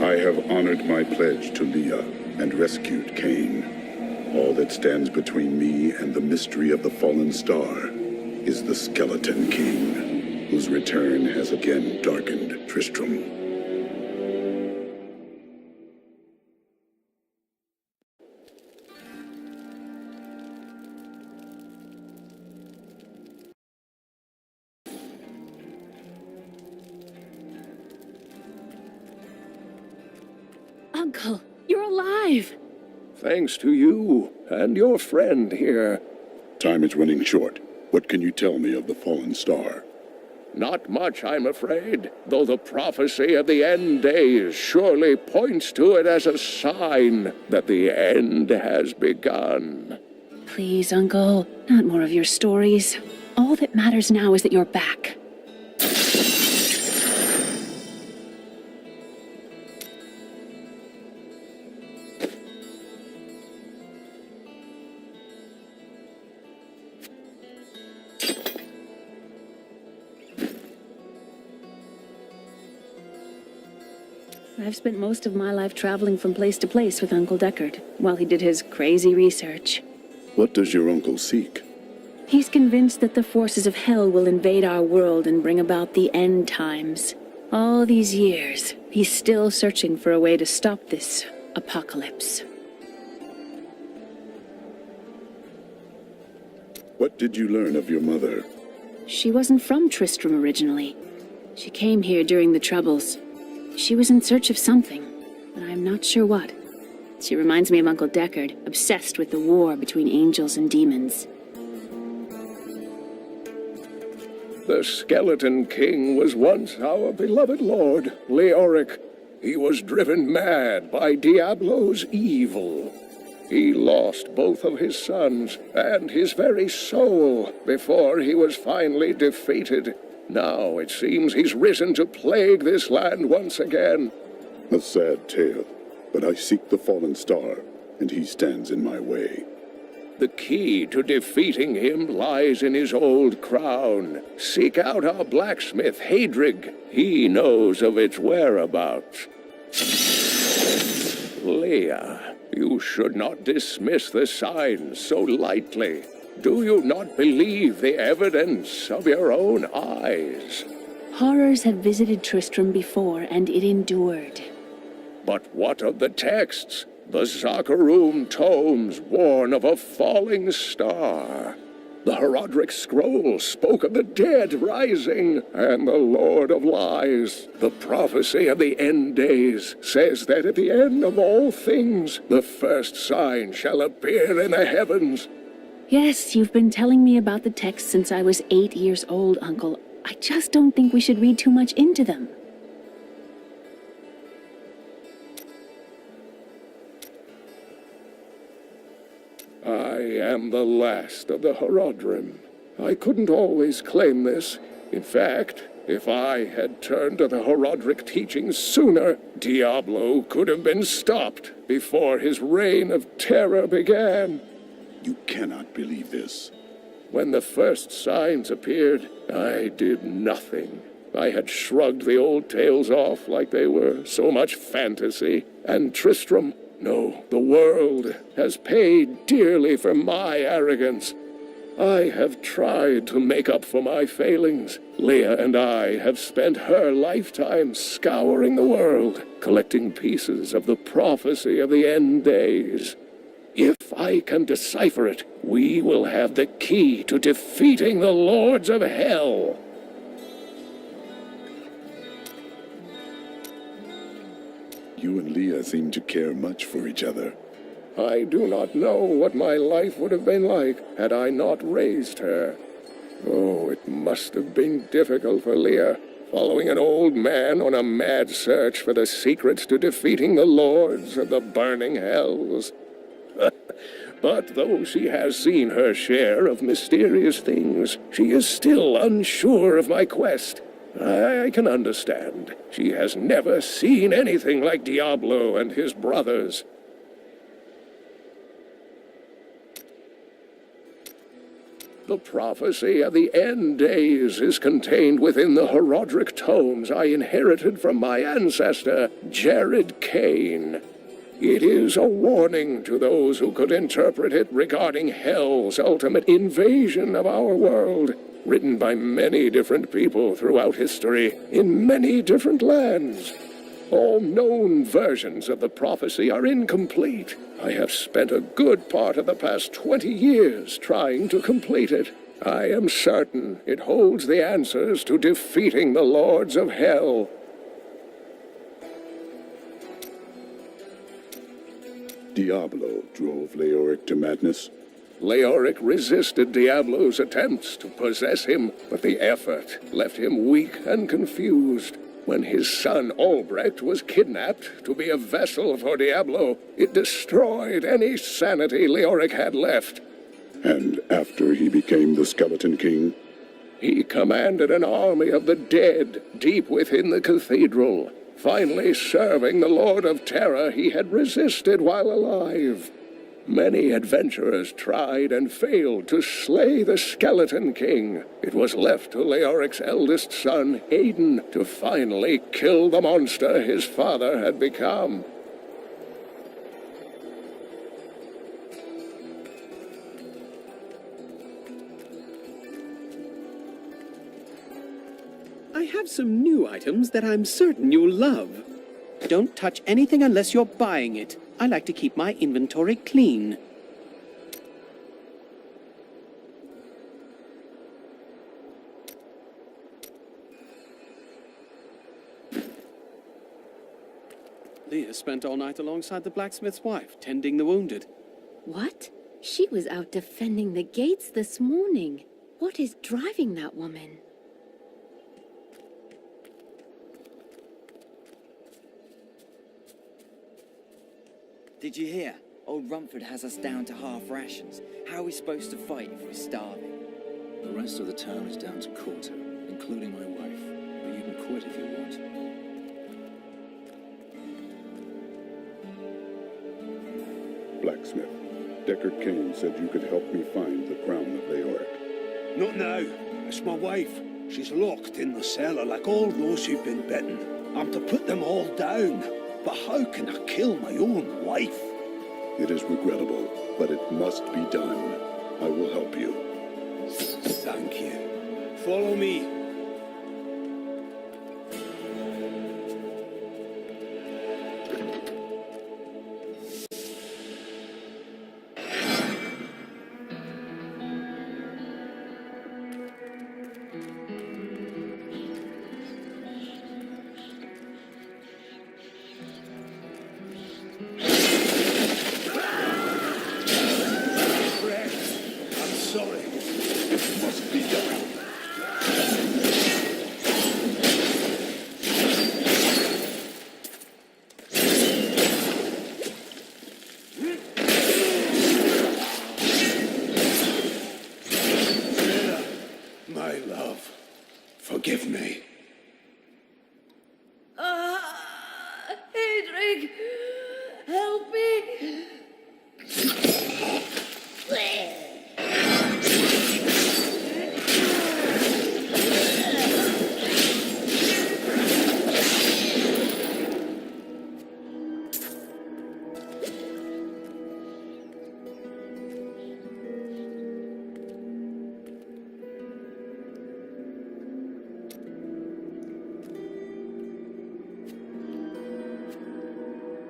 I have honored my pledge to Leah and rescued Cain. All that stands between me and the mystery of the fallen star is the Skeleton King, whose return has again darkened Tristram. Uncle, you're alive! Thanks to you and your friend here. Time is running short. What can you tell me of the fallen star? Not much, I'm afraid, though the prophecy of the end days surely points to it as a sign that the end has begun. Please, Uncle, not more of your stories. All that matters now is that you're back. I've spent most of my life traveling from place to place with Uncle Deckard, while he did his crazy research. What does your uncle seek? He's convinced that the forces of hell will invade our world and bring about the end times. All these years, he's still searching for a way to stop this apocalypse. What did you learn of your mother? She wasn't from Tristram originally. She came here during the Troubles. She was in search of something, but I'm not sure what. She reminds me of Uncle Deckard, obsessed with the war between angels and demons. The Skeleton King was once our beloved lord, Leoric. He was driven mad by Diablo's evil. He lost both of his sons and his very soul before he was finally defeated. Now it seems he's risen to plague this land once again. A sad tale, but I seek the fallen star, and he stands in my way. The key to defeating him lies in his old crown. Seek out our blacksmith, HAEDRIG. He knows of its whereabouts. Leah, you should not dismiss the signs so lightly. Do you not believe the evidence of your own eyes? Horrors have visited Tristram before, and it endured. But what of the texts? The Zakharum tomes warn of a falling star. The Herodric scroll spoke of the dead rising, and the Lord of Lies, the prophecy of the end days, says that at the end of all things, the first sign shall appear in the heavens. Yes, you've been telling me about the texts since I was 8 years old, Uncle. I just don't think we should read too much into them. I am the last of the Herodrim. I couldn't always claim this. In fact, if I had turned to the Herodric teachings sooner, Diablo could have been stopped before his reign of terror began. You cannot believe this. When the first signs appeared, I did nothing. I had shrugged the old tales off like they were so much fantasy. And Tristram, no, the world, has paid dearly for my arrogance. I have tried to make up for my failings. Leah and I have spent her lifetime scouring the world, collecting pieces of the prophecy of the end days. If I can decipher it, we will have the key to defeating the lords of hell. You and Leah seem to care much for each other. I do not know what my life would have been like had I not raised her. Oh, it must have been difficult for Leah, following an old man on a mad search for the secrets to defeating the lords of the burning hells. But though she has seen her share of mysterious things, she is still unsure of my quest. I can understand. She has never seen anything like Diablo and his brothers. The prophecy of the end days is contained within the HAEDRIG tomes I inherited from my ancestor, Deckard Cain. It is a warning to those who could interpret it regarding Hell's ultimate invasion of our world, written by many different people throughout history, in many different lands. All known versions of the prophecy are incomplete. I have spent a good part of the past 20 years trying to complete it. I am certain it holds the answers to defeating the Lords of Hell. Diablo drove Leoric to madness. Leoric resisted Diablo's attempts to possess him, but the effort left him weak and confused. When his son Albrecht was kidnapped to be a vessel for Diablo, it destroyed any sanity Leoric had left. And after he became the Skeleton King? He commanded an army of the dead deep within the cathedral, finally serving the Lord of Terror he had resisted while alive. Many adventurers tried and failed to slay the Skeleton King. It was left to Leoric's eldest son, Aiden, to finally kill the monster his father had become. I have some new items that I'm certain you'll love. Don't touch anything unless you're buying it. I like to keep my inventory clean. Leah spent all night alongside the blacksmith's wife, tending the wounded. What? She was out defending the gates this morning. What is driving that woman? Did you hear? Old Rumford has us down to half rations. How are we supposed to fight if we're starving? The rest of the town is down to quarter, including my wife. But you can quit if you want. Blacksmith. Deckard Cain said you could help me find the crown of Leoric. Not now. It's my wife. She's locked in the cellar like all those who've been bitten. I'm to put them all down. But how can I kill my own wife? It is regrettable, but it must be done. I will help you. Thank you. Follow me. Forgive me. HAEDRIG, help me.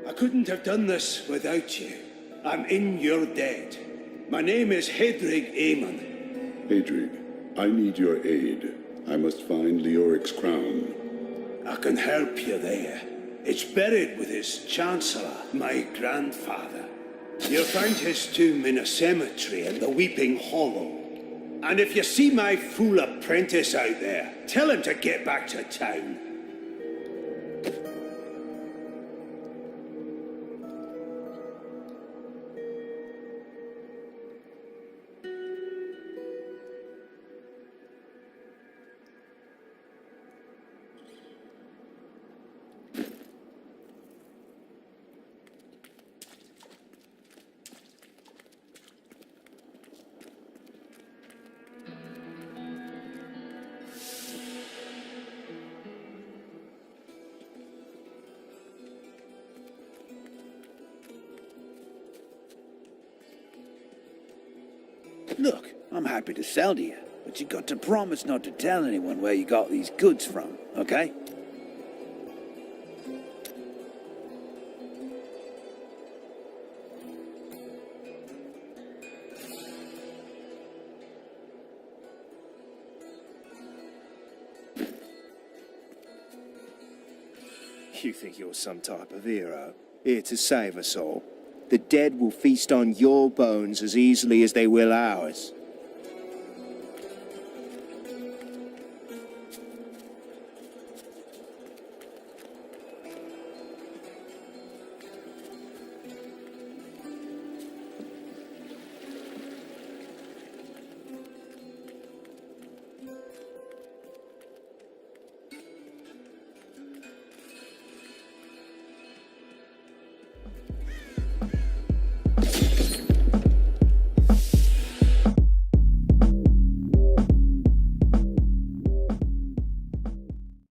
I couldn't have done this without you. I'm in your debt. My name is HAEDRIG EAMON. HAEDRIG, I need your aid. I must find Leoric's crown. I can help you there. It's buried with his Chancellor, my grandfather. You'll find his tomb in a cemetery in the Weeping Hollow. And if you see my fool apprentice out there, tell him to get back to town. Look, I'm happy to sell to you, but you got to promise not to tell anyone where you got these goods from, okay? You think you're some type of hero, here to save us all. The dead will feast on your bones as easily as they will ours.